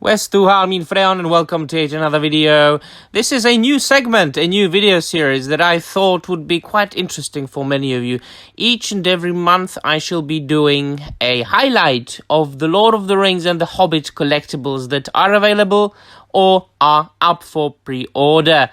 Westuhal min Freon and welcome to yet another video. This is a new segment, a new video series that I thought would be quite interesting for many of you. Each and every month I shall be doing a highlight of the Lord of the Rings and the Hobbit collectibles that are available or are up for pre-order.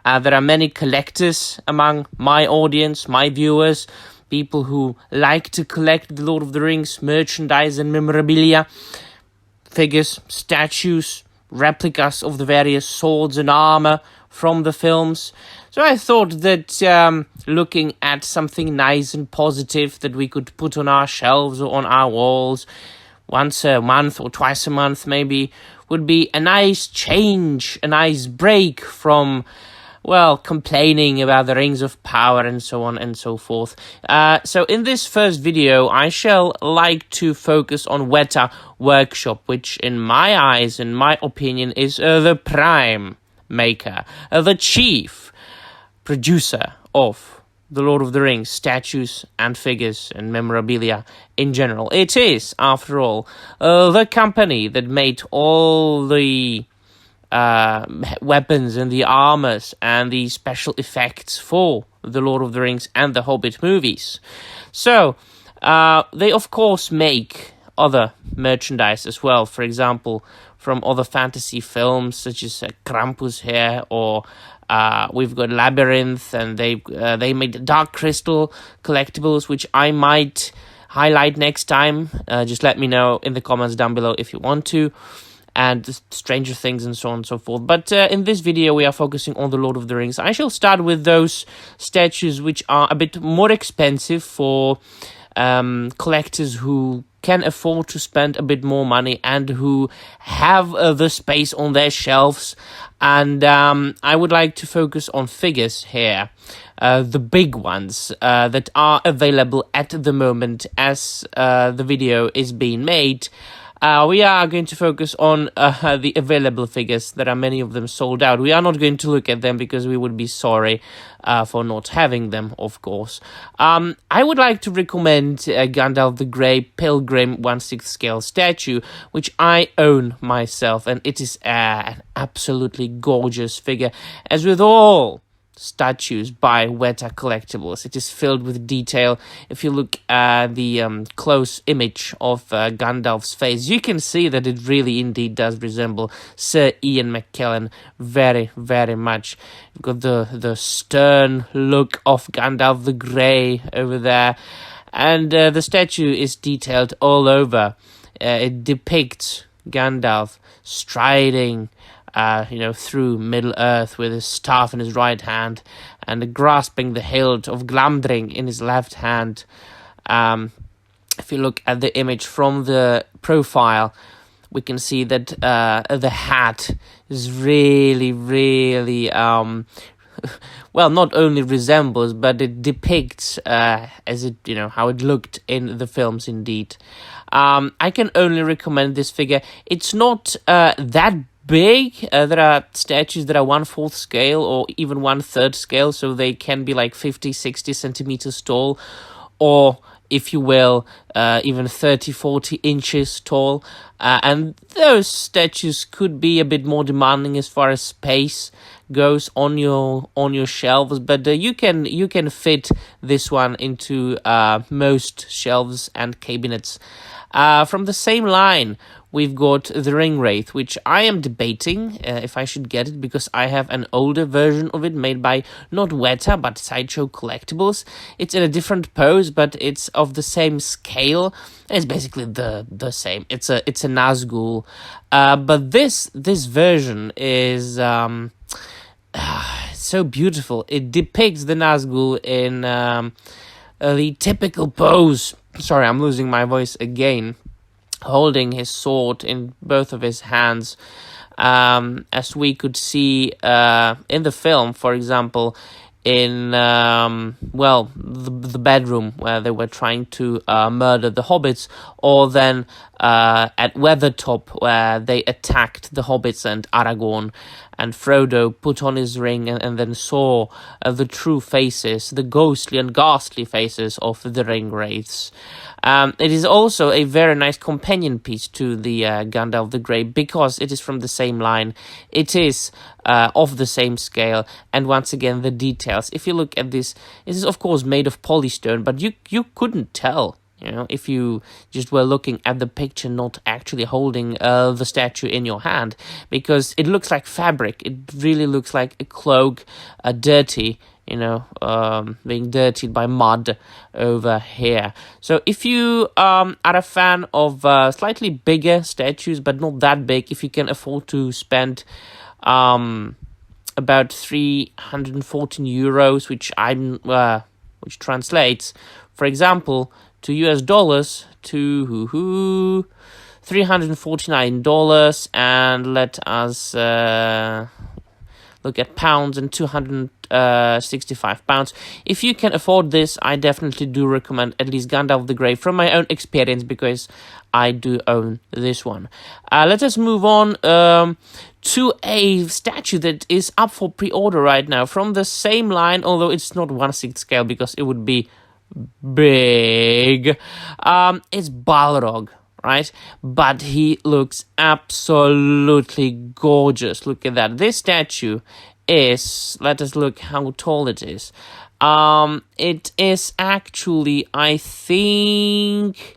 There are many collectors among my audience, my viewers, people who like to collect the Lord of the Rings merchandise and memorabilia. Figures, statues, replicas of the various swords and armor from the films. So I thought that looking at something nice and positive that we could put on our shelves or on our walls once a month or twice a month maybe would be a nice change, a nice break from, well, complaining about the Rings of Power and so on and so forth. So in this first video, I shall like to focus on Weta Workshop, which in my eyes, in my opinion, is the prime maker, the chief producer of the Lord of the Rings statues and figures and memorabilia in general. It is, after all, the company that made all the weapons and the armors and the special effects for the Lord of the Rings and the Hobbit movies. So, they of course make other merchandise as well. For example, from other fantasy films such as Krampus here, or we've got Labyrinth, and they made Dark Crystal collectibles, which I might highlight next time. Just let me know in the comments down below if you want to. And Stranger Things and so on and so forth. But in this video, we are focusing on the Lord of the Rings. I shall start with those statues which are a bit more expensive for collectors who can afford to spend a bit more money and who have the space on their shelves. And I would like to focus on figures here. The big ones that are available at the moment as the video is being made. We are going to focus on the available figures. There are many of them sold out. We are not going to look at them because we would be sorry for not having them, of course. I would like to recommend Gandalf the Grey Pilgrim 1/6 scale statue, which I own myself, and it is an absolutely gorgeous figure. As with all statues by Weta Collectibles, it is filled with detail. If you look at the close image of Gandalf's face, you can see that it really indeed does resemble Sir Ian McKellen very, very much. You've got the stern look of Gandalf the Grey over there, and the statue is detailed all over. It depicts Gandalf striding through Middle-earth with his staff in his right hand and grasping the hilt of Glamdring in his left hand. If you look at the image from the profile, we can see that the hat is really, really, well, not only resembles, but it depicts as it, how it looked in the films indeed. I can only recommend this figure. It's not that big. There are statues that are 1/4 scale or even 1/3 scale, so they can be like 50-60 centimeters tall, or if you will, even 30-40 inches tall, and those statues could be a bit more demanding as far as space goes on your shelves, but you can fit this one into most shelves and cabinets. From the same line, we've got the Ringwraith, which I am debating if I should get it, because I have an older version of it made by not Weta but Sideshow Collectibles. It's in a different pose, but it's of the same scale. It's basically the same. It's a Nazgul, but this version is so beautiful. It depicts the Nazgul in the typical pose. Sorry, I'm losing my voice again. Holding his sword in both of his hands, as we could see in the film, for example, in the bedroom where they were trying to murder the hobbits, or then at Weathertop where they attacked the hobbits and Aragorn. and Frodo put on his ring and then saw the true faces, the ghostly and ghastly faces of the ring wraiths. It is also a very nice companion piece to the Gandalf the Grey, because it is from the same line. It is of the same scale, and once again, the details. If you look at this, it is of course made of polystone, but you couldn't tell, if you just were looking at the picture, not actually holding the statue in your hand, because it looks like fabric. It really looks like a cloak, dirty, being dirtied by mud over here. So if you are a fan of slightly bigger statues, but not that big, if you can afford to spend about 314 euros, which translates, for example, to US dollars to $349, and let us look at pounds, and 265 pounds. If you can afford this, I definitely do recommend at least Gandalf the Grey from my own experience, because I do own this one. Let us move on to a statue that is up for pre-order right now from the same line, although it's not 1/6 scale because it would be big. It's Balrog, right? But he looks absolutely gorgeous. Look at that. This statue is, let us look how tall it is. It is actually, I think,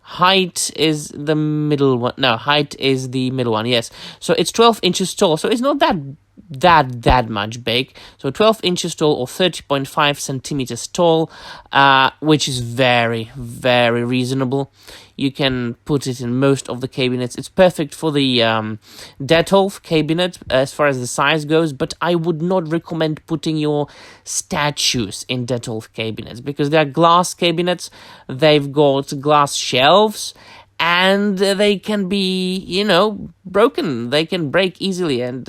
height is the middle one. No, height is the middle one, yes. So it's 12 inches tall, so it's not that much big. So 12 inches tall, or 30.5 centimeters tall, which is very, very reasonable. You can put it in most of the cabinets. It's perfect for the Detolf cabinet as far as the size goes, but I would not recommend putting your statues in Detolf cabinets, because they are glass cabinets. They've got glass shelves, and they can be, broken. They can break easily, and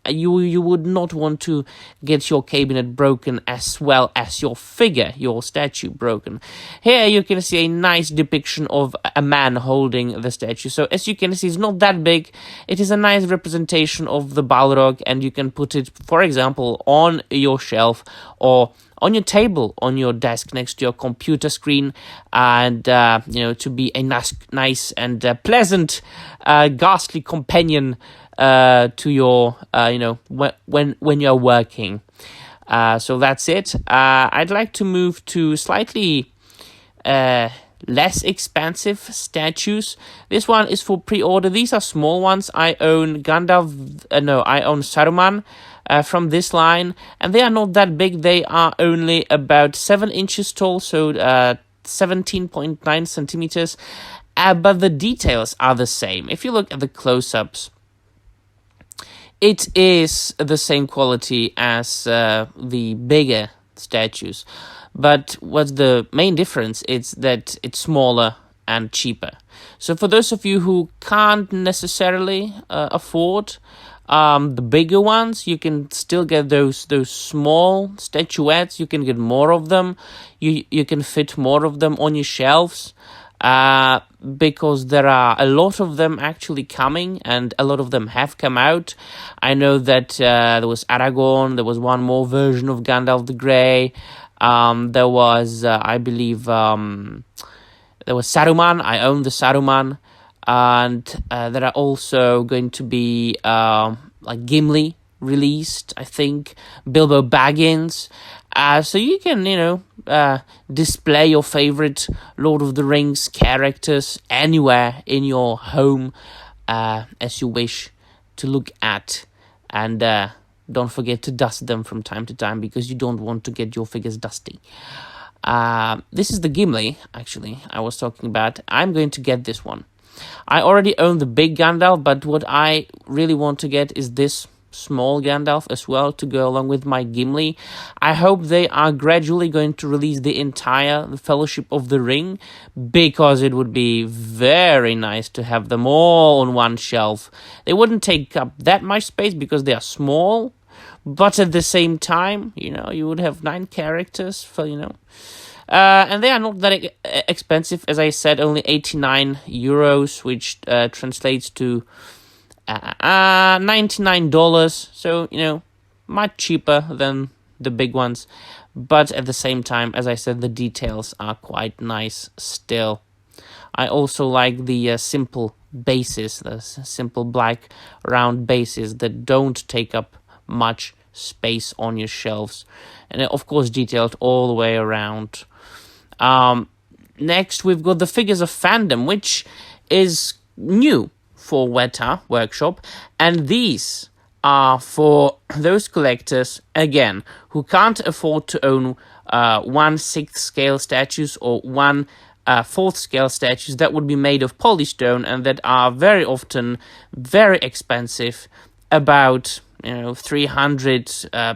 you would not want to get your cabinet broken as well as your figure, your statue, broken. Here you can see a nice depiction of a man holding the statue. So as you can see, it's not that big. It is a nice representation of the Balrog, and you can put it, for example, on your shelf or on your table, on your desk next to your computer screen, and to be a nice and pleasant, ghastly companion to your, when you're working. So that's it. I'd like to move to slightly less expensive statues. This one is for pre-order. These are small ones. I own I own Saruman from this line, and they are not that big. They are only about 7 inches tall, so 17.9 centimeters, but the details are the same. If you look at the close-ups, it is the same quality as the bigger statues, but what's the main difference is that it's smaller and cheaper. So for those of you who can't necessarily afford the bigger ones, you can still get those small statuettes. You can get more of them. You can fit more of them on your shelves, because there are a lot of them actually coming, and a lot of them have come out. I know that there was Aragorn. There was one more version of Gandalf the Grey. There was, I believe, there was Saruman. I own the Saruman. And there are also going to be like Gimli released, I think, Bilbo Baggins. So you can, display your favorite Lord of the Rings characters anywhere in your home as you wish to look at. And don't forget to dust them from time to time, because you don't want to get your figures dusty. This is the Gimli, actually, I was talking about. I'm going to get this one. I already own the big Gandalf, but what I really want to get is this small Gandalf as well, to go along with my Gimli. I hope they are gradually going to release the entire Fellowship of the Ring, because it would be very nice to have them all on one shelf. They wouldn't take up that much space because they are small, but at the same time, you would have 9 characters for, and they are not that expensive. As I said, only 89 euros, which translates to $99. So, much cheaper than the big ones. But at the same time, as I said, the details are quite nice still. I also like the simple bases, the simple black round bases that don't take up much space on your shelves. And of course, detailed all the way around. Next, we've got the figures of Fandom, which is new for Weta Workshop. And these are for those collectors, again, who can't afford to own 1/6 scale statues or 1/4 scale statues that would be made of polystone and that are very often very expensive, about 300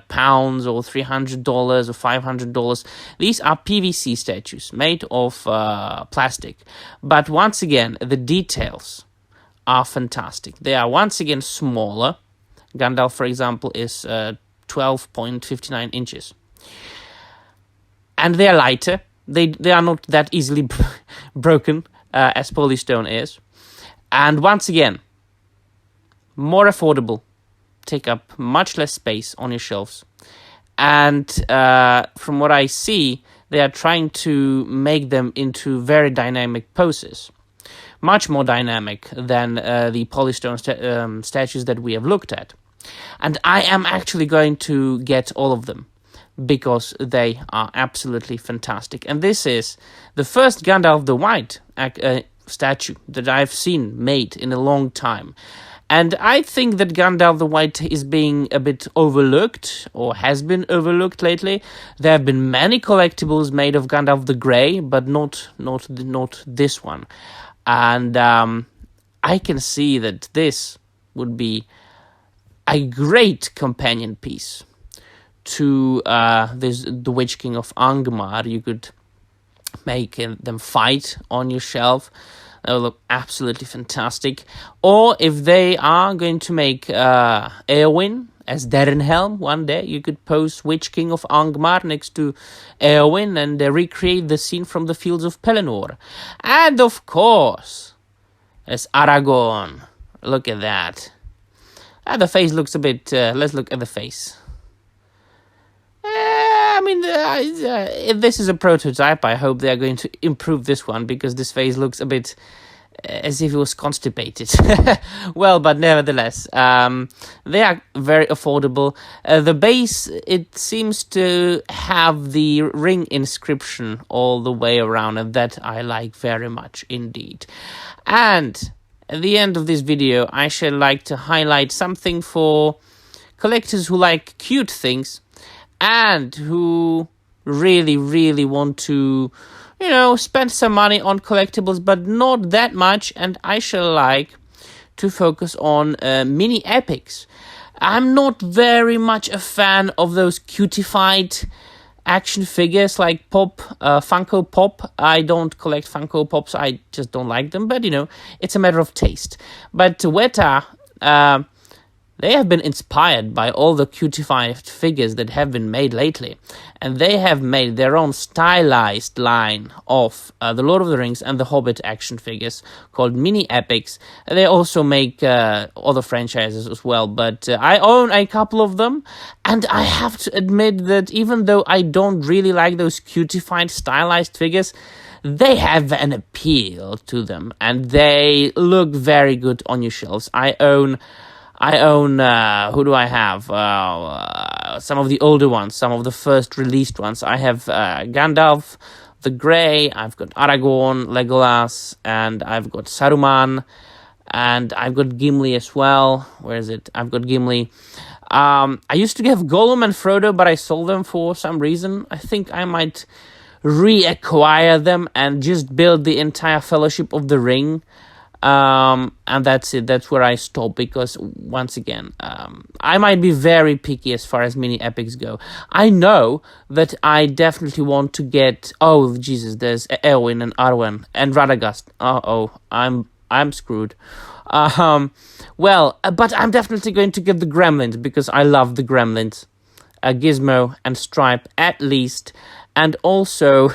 pounds or $300 or $500. These are PVC statues made of plastic. But once again, the details are fantastic. They are once again smaller. Gandalf, for example, is 12.59 inches. And they are lighter. They are not that easily broken as polystone is. And once again, more affordable. Take up much less space on your shelves. And from what I see, they are trying to make them into very dynamic poses. Much more dynamic than the polystone statues that we have looked at. And I am actually going to get all of them, because they are absolutely fantastic. And this is the first Gandalf the White statue that I've seen made in a long time. And I think that Gandalf the White is being a bit overlooked, or has been overlooked lately. There have been many collectibles made of Gandalf the Grey, but not this one. And I can see that this would be a great companion piece to the Witch King of Angmar. You could make them fight on your shelf. That will look absolutely fantastic. Or if they are going to make Eowyn as Derenhelm one day, you could pose Witch King of Angmar next to Eowyn and recreate the scene from the Fields of Pelennor. And of course, as Aragorn. Look at that. The face looks a bit... let's look at the face. If this is a prototype, I hope they are going to improve this one, because this face looks a bit as if it was constipated. Well, but nevertheless, they are very affordable. The base, it seems to have the ring inscription all the way around, and that I like very much indeed. And at the end of this video, I shall like to highlight something for collectors who like cute things and who really, really want to, spend some money on collectibles, but not that much. And I shall like to focus on mini epics. I'm not very much a fan of those cutified action figures like Funko Pop. I don't collect Funko Pops. I just don't like them. But, it's a matter of taste. But Weta, they have been inspired by all the cutified figures that have been made lately. And they have made their own stylized line of the Lord of the Rings and the Hobbit action figures called Mini Epics. They also make other franchises as well. But I own a couple of them. And I have to admit that even though I don't really like those cutified stylized figures, they have an appeal to them. And they look very good on your shelves. I own, who do I have? Some of the older ones, some of the first released ones. I have Gandalf the Grey, I've got Aragorn, Legolas, and I've got Saruman, and I've got Gimli as well. Where is it? I've got Gimli. I used to have Gollum and Frodo, but I sold them for some reason. I think I might reacquire them and just build the entire Fellowship of the Ring. And that's it. That's where I stop, because once again, I might be very picky as far as mini epics go. I know that I definitely want to get, oh Jesus, there's Eowyn and Arwen and Radagast. I'm screwed. But I'm definitely going to get the Gremlins, because I love the Gremlins. Gizmo and Stripe at least. And also,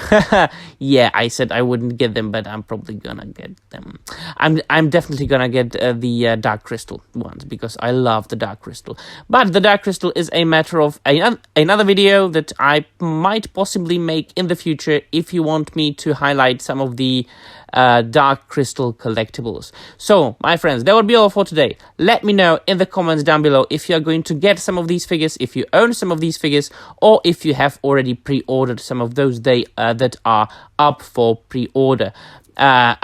yeah, I said I wouldn't get them, but I'm probably gonna get them. I'm definitely gonna get the Dark Crystal ones, because I love the Dark Crystal. But the Dark Crystal is a matter of another video that I might possibly make in the future, if you want me to highlight some of the Dark Crystal collectibles. So, my friends, that would be all for today. Let me know in the comments down below if you are going to get some of these figures, if you own some of these figures, or if you have already pre-ordered some of those that are up for pre-order. That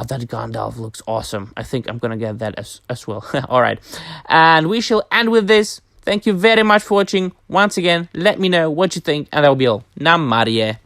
Gandalf looks awesome. I think I'm gonna get that as well. Alright, and we shall end with this. Thank you very much for watching. Once again, let me know what you think, and that will be all. Namarie.